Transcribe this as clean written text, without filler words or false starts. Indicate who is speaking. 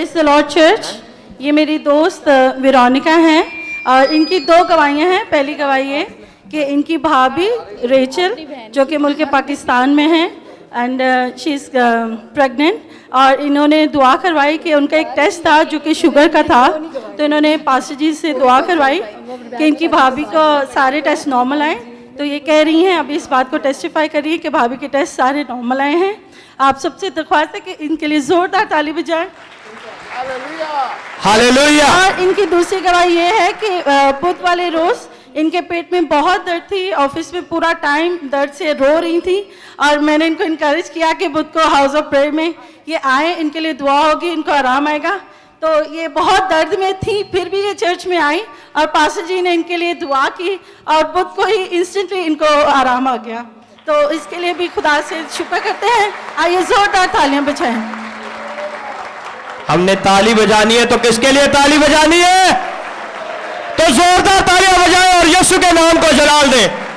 Speaker 1: Praise the Lord church. ये मेरी दोस्त वेरोनिका हैं और इनकी 2 गवाहियाँ हैं। पहली गवाही ये कि इनकी भाभी रेचल जो कि मुल्क पाकिस्तान में हैं एंड शी इज़ प्रेग्नेंट, और इन्होंने दुआ करवाई कि उनका एक टेस्ट था जो कि शुगर का था, तो इन्होंने पास्टर जी से दुआ करवाई कि इनकी भाभी को सारे टेस्ट नॉर्मल आए। तो ये कह रही हैं, अभी इस बात को टेस्टिफाई कर रही है कि भाभी के टेस्ट सारे नॉर्मल आए हैं। आप सबसे दरख्वास्त है कि इनके लिए ज़ोरदार ताली बजाएं।
Speaker 2: हालेलुया।
Speaker 1: और इनकी दूसरी गवाही ये है कि बुध वाले रोज़ इनके पेट में बहुत दर्द थी, ऑफिस में पूरा टाइम दर्द से रो रही थी, और मैंने इनको इनकरेज किया कि बुध को हाउस ऑफ प्रेयर में ये आए, इनके लिए दुआ होगी, इनको आराम आएगा। तो ये बहुत दर्द में थी, फिर भी ये चर्च में आई और पास्टर जी ने इनके लिए दुआ की और बुध को ही इंस्टेंटली इनको आराम आ गया। तो इसके लिए भी खुदा से शुक्र करते हैं। आइए जोरदार तालियां बजाएं।
Speaker 2: हमने ताली बजानी है तो किसके लिए ताली बजानी है? तो जोरदार तालियां बजाएं और यीशु के नाम को जलाल दें।